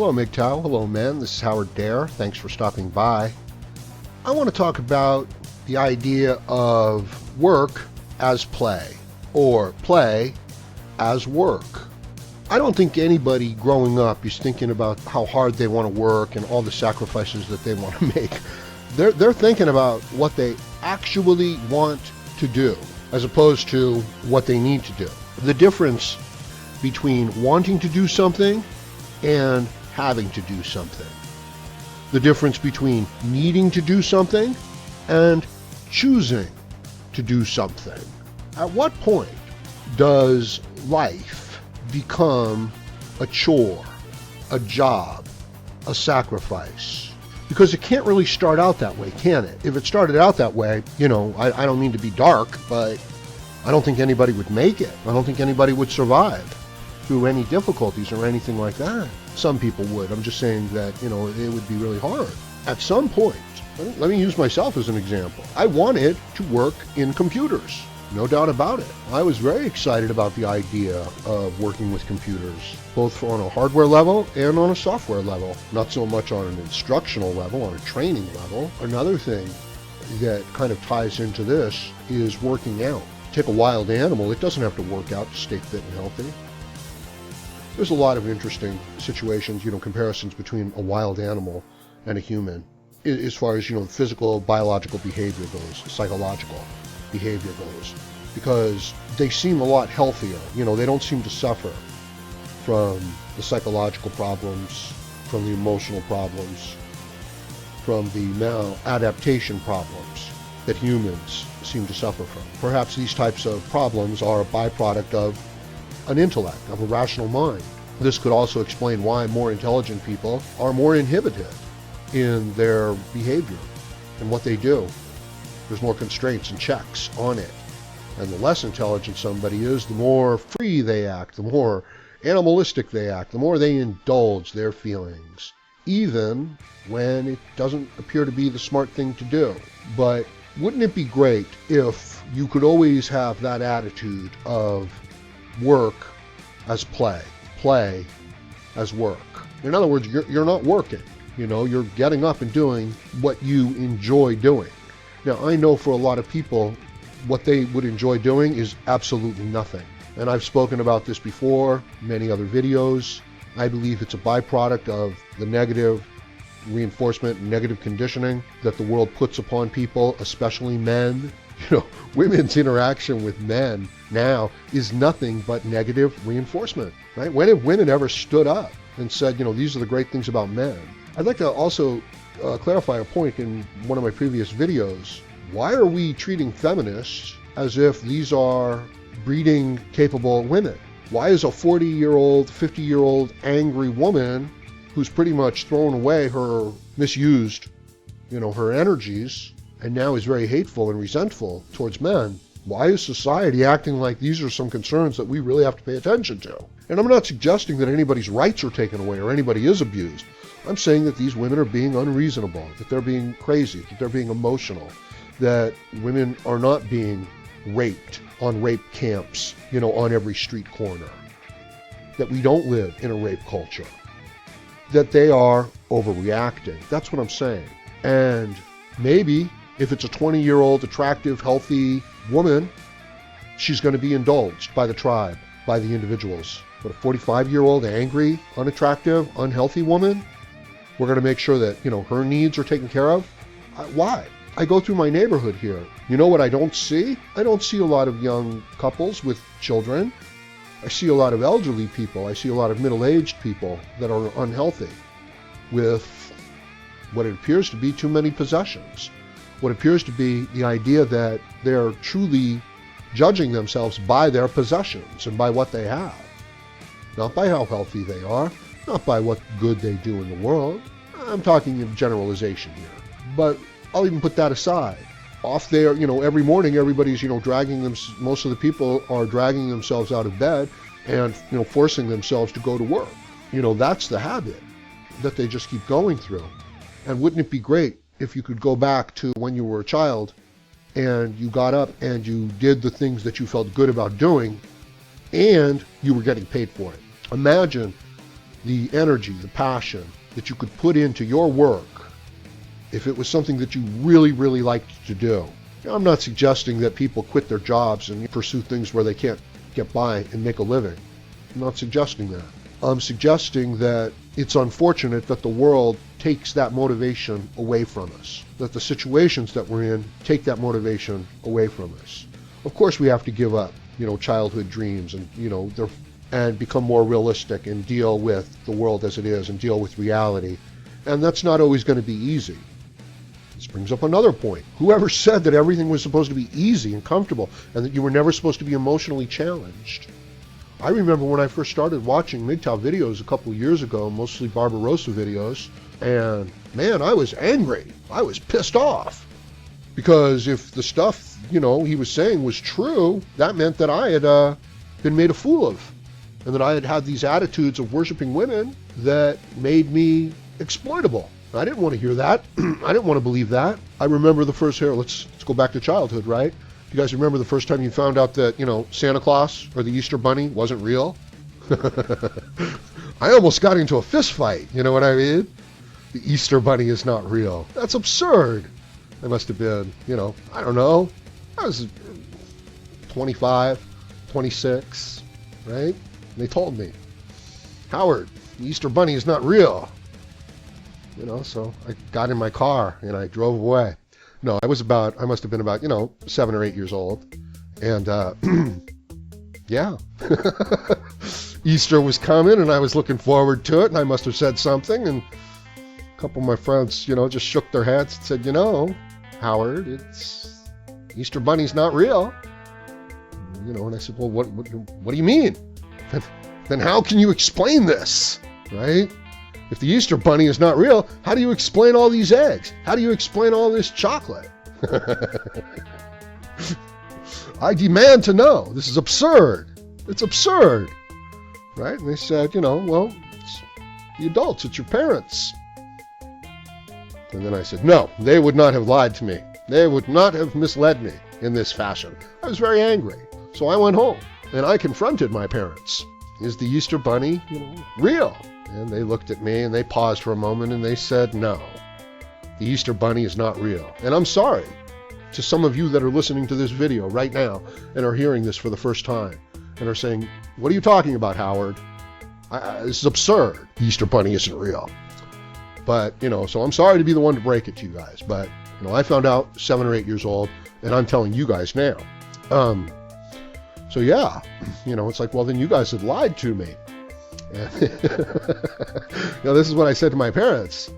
Hello MGTOW, hello men, this is Howard Dare, thanks for stopping by. I want to talk about the idea of work as play, or play as work. I don't think anybody growing up is thinking about how hard they want to work and all the sacrifices that they want to make. They're thinking about what they actually want to do, as opposed to what they need to do. The difference between wanting to do something and having to do something. The difference between needing to do something and choosing to do something. At what point does life become a chore, a job, a sacrifice? Because it can't really start out that way, can it? If it started out that way, I don't mean to be dark, but I don't think anybody would make it. I don't think anybody would survive through any difficulties or anything like that. Some people would. I'm just saying that, it would be really hard. At some point, let me use myself as an example. I wanted to work in computers, no doubt about it. I was very excited about the idea of working with computers, both on a hardware level and on a software level, not so much on an instructional level, on a training level. Another thing that kind of ties into this is working out. Take a wild animal, it doesn't have to work out to stay fit and healthy. There's a lot of interesting situations, comparisons between a wild animal and a human, as far as, physical, biological behavior goes, psychological behavior goes, because they seem a lot healthier. They don't seem to suffer from the psychological problems, from the emotional problems, from the maladaptation problems that humans seem to suffer from. Perhaps these types of problems are a byproduct of an intellect, of a rational mind. This could also explain why more intelligent people are more inhibited in their behavior and what they do. There's more constraints and checks on it. And the less intelligent somebody is, the more free they act, the more animalistic they act, the more they indulge their feelings, even when it doesn't appear to be the smart thing to do. But wouldn't it be great if you could always have that attitude of work as play, play as work? In other words, you're not working, you're getting up and doing what you enjoy doing. Now, I know for a lot of people, what they would enjoy doing is absolutely nothing. And I've spoken about this before, many other videos. I believe it's a byproduct of the negative reinforcement and negative conditioning that the world puts upon people, especially men. Women's interaction with men now is nothing but negative reinforcement, right? When have women ever stood up and said, these are the great things about men? I'd like to also clarify a point in one of my previous videos. Why are we treating feminists as if these are breeding capable women? Why is a 40-year-old, 50-year-old angry woman who's pretty much thrown away her misused, her energies, and now is very hateful and resentful towards men? Why is society acting like these are some concerns that we really have to pay attention to? And I'm not suggesting that anybody's rights are taken away or anybody is abused. I'm saying that these women are being unreasonable, that they're being crazy, that they're being emotional, that women are not being raped on rape camps, on every street corner, that we don't live in a rape culture, that they are overreacting. That's what I'm saying. And maybe if it's a 20-year-old, attractive, healthy woman, she's going to be indulged by the tribe, by the individuals. But a 45-year-old, angry, unattractive, unhealthy woman, we're going to make sure that, her needs are taken care of. Why? I go through my neighborhood here. You know what I don't see? I don't see a lot of young couples with children. I see a lot of elderly people. I see a lot of middle-aged people that are unhealthy with what it appears to be too many possessions. What appears to be the idea that they're truly judging themselves by their possessions and by what they have. Not by how healthy they are, not by what good they do in the world. I'm talking in generalization here. But I'll even put that aside. Off there, every morning everybody's, dragging them, most of the people are dragging themselves out of bed and, forcing themselves to go to work. That's the habit that they just keep going through. And wouldn't it be great if you could go back to when you were a child and you got up and you did the things that you felt good about doing and you were getting paid for it? Imagine the energy, the passion that you could put into your work if it was something that you really, really liked to do. Now, I'm not suggesting that people quit their jobs and pursue things where they can't get by and make a living. I'm not suggesting that. I'm suggesting that it's unfortunate that the world takes that motivation away from us, that the situations that we're in take that motivation away from us. Of course, we have to give up, childhood dreams and, and become more realistic and deal with the world as it is and deal with reality. And that's not always going to be easy. This brings up another point. Whoever said that everything was supposed to be easy and comfortable and that you were never supposed to be emotionally challenged? I remember when I first started watching MGTOW videos a couple of years ago, mostly Barbarossa videos, and man, I was angry. I was pissed off. Because if the stuff, he was saying was true, that meant that I had been made a fool of. And that I had had these attitudes of worshiping women that made me exploitable. I didn't want to hear that. I didn't want to believe that. I remember the first let's go back to childhood, right? You guys remember the first time you found out that, Santa Claus or the Easter Bunny wasn't real? I almost got into a fist fight, you know what I mean? The Easter Bunny is not real. That's absurd. I must have been, I don't know. I was 25, 26, right? And they told me, Howard, the Easter Bunny is not real. So I got in my car and I drove away. No, I must have been about, 7 or 8 years old. And, yeah. Easter was coming and I was looking forward to it and I must have said something and a couple of my friends, just shook their heads and said, Howard, Easter Bunny's not real. And I said, well, what do you mean? Then how can you explain this, right? If the Easter Bunny is not real, how do you explain all these eggs? How do you explain all this chocolate? I demand to know. This is absurd. It's absurd. Right? And they said, well, it's the adults, it's your parents. And then I said, no, they would not have lied to me. They would not have misled me in this fashion. I was very angry. So I went home and I confronted my parents. Is the Easter Bunny, real? And they looked at me and they paused for a moment and they said, no, the Easter Bunny is not real. And I'm sorry to some of you that are listening to this video right now and are hearing this for the first time and are saying, what are you talking about, Howard? This is absurd. The Easter Bunny isn't real. But, so I'm sorry to be the one to break it to you guys. But, I found out 7 or 8 years old and I'm telling you guys now. So yeah, it's like, well, then you guys had lied to me. This is what I said to my parents.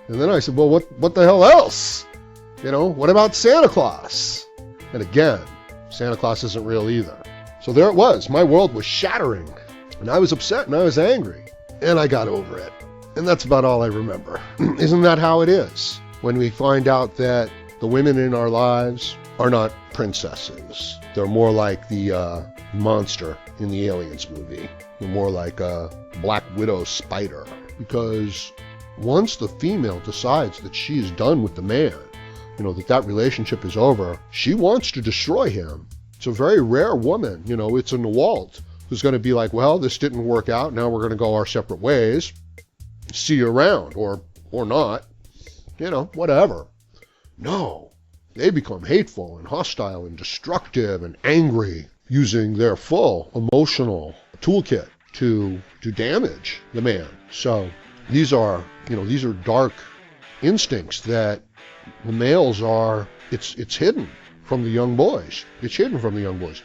And then I said, well, what the hell else? What about Santa Claus? And again, Santa Claus isn't real either. So there it was. My world was shattering. And I was upset and I was angry. And I got over it. And that's about all I remember. Isn't that how it is? When we find out that the women in our lives are not princesses. They're more like the monster in the Aliens movie. They're more like a Black Widow spider. Because once the female decides that she is done with the man, that relationship is over, she wants to destroy him. It's a very rare woman, it's an Walt who's going to be like, well, this didn't work out, now we're going to go our separate ways. See you around, or not, whatever. No, they become hateful and hostile and destructive and angry, using their full emotional toolkit to damage the man. So these are dark instincts that the males are, it's hidden from the young boys. It's hidden from the young boys.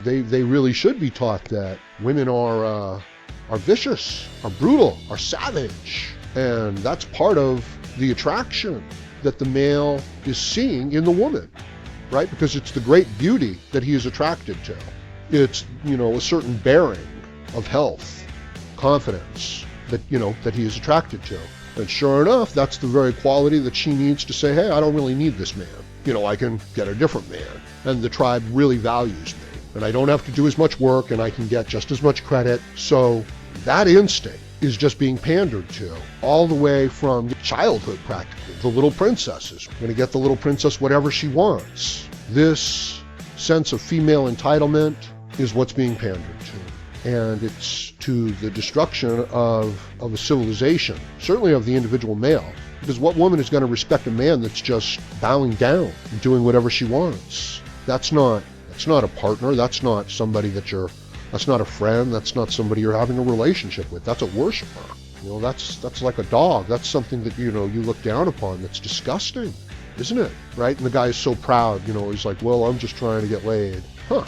They really should be taught that women are vicious, are brutal, are savage. And that's part of the attraction that the male is seeing in the woman, right? Because it's the great beauty that he is attracted to. It's, a certain bearing of health, confidence that he is attracted to. And sure enough, that's the very quality that she needs to say, hey, I don't really need this man. I can get a different man. And the tribe really values me. And I don't have to do as much work and I can get just as much credit. So that instinct is just being pandered to all the way from childhood practically. The little princess is going to get the little princess whatever she wants. This sense of female entitlement is what's being pandered to. And it's to the destruction of a civilization, certainly of the individual male. Because what woman is going to respect a man that's just bowing down and doing whatever she wants? That's not a partner. That's not somebody that's not a friend. That's not somebody you're having a relationship with. That's a worshiper. That's like a dog. That's something that, you look down upon. That's disgusting, isn't it? Right? And the guy is so proud, he's like, well, I'm just trying to get laid. Huh.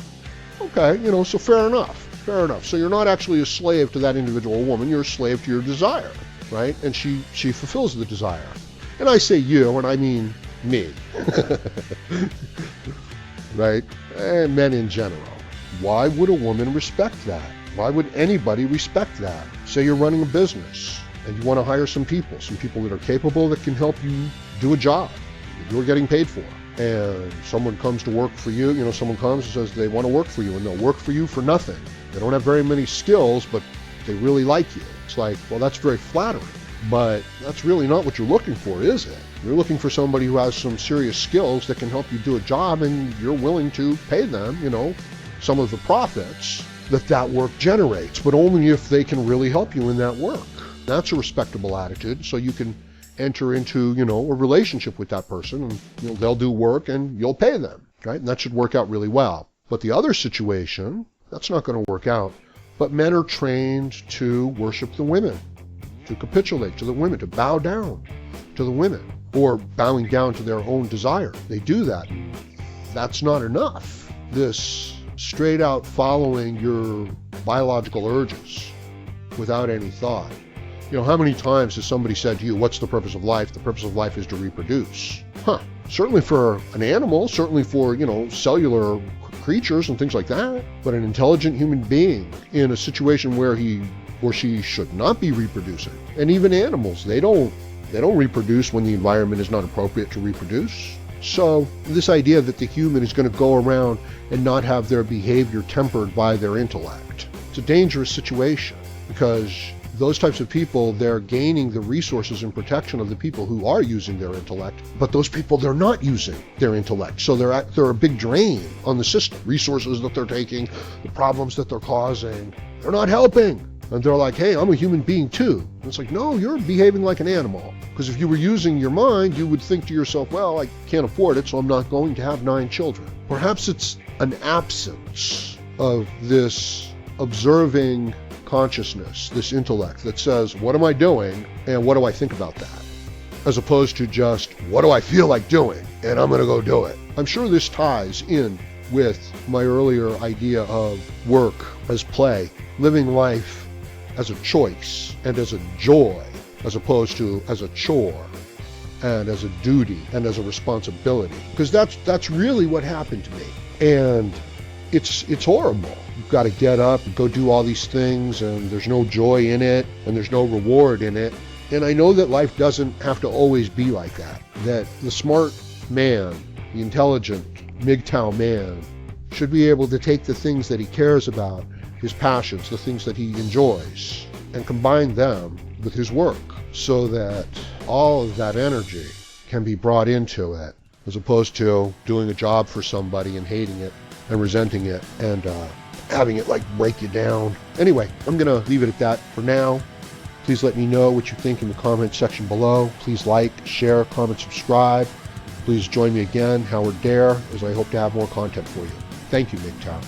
Okay, so fair enough. Fair enough. So you're not actually a slave to that individual woman. You're a slave to your desire, right? And she fulfills the desire. And I say you, and I mean me. Right? And men in general. Why would a woman respect that? Why would anybody respect that? Say you're running a business and you want to hire some people that are capable, that can help you do a job that you're getting paid for. And someone comes to work for you, someone comes and says they want to work for you, and they'll work for you for nothing. They don't have very many skills, but they really like you. It's like, well, that's very flattering, but that's really not what you're looking for, is it? You're looking for somebody who has some serious skills that can help you do a job, and you're willing to pay them, some of the profits that work generates, but only if they can really help you in that work. That's a respectable attitude, so you can enter into, a relationship with that person, and they'll do work and you'll pay them, right? And that should work out really well. But the other situation, that's not going to work out. But men are trained to worship the women, to capitulate to the women, to bow down to the women, or bowing down to their own desire. They do that. That's not enough. This straight out following your biological urges without any thought. How many times has somebody said to you, what's the purpose of life? The purpose of life is to reproduce. Certainly for an animal, certainly for, cellular creatures and things like that. But an intelligent human being in a situation where he or she should not be reproducing. And even animals, they don't reproduce when the environment is not appropriate to reproduce. So this idea that the human is going to go around and not have their behavior tempered by their intellect, it's a dangerous situation, because those types of people, they're gaining the resources and protection of the people who are using their intellect, but those people, they're not using their intellect. So they're a big drain on the system. Resources that they're taking, the problems that they're causing, they're not helping. And they're like, hey, I'm a human being too. And it's like, no, you're behaving like an animal. Because if you were using your mind, you would think to yourself, well, I can't afford it, so I'm not going to have 9 children. Perhaps it's an absence of this observing consciousness, this intellect that says, what am I doing and what do I think about that? As opposed to just, what do I feel like doing and I'm going to go do it. I'm sure this ties in with my earlier idea of work as play, living life as a choice and as a joy, as opposed to as a chore and as a duty and as a responsibility. Because that's really what happened to me. And it's horrible. You've got to get up and go do all these things, and there's no joy in it, and there's no reward in it. And I know that life doesn't have to always be like that. That the smart man, the intelligent MGTOW man, should be able to take the things that he cares about, his passions, the things that he enjoys, and combine them with his work so that all of that energy can be brought into it, as opposed to doing a job for somebody and hating it and resenting it and having it like break you down. Anyway, I'm going to leave it at that for now. Please let me know what you think in the comment section below. Please like, share, comment, subscribe. Please join me again, Howard Dare, as I hope to have more content for you. Thank you, MGTOW.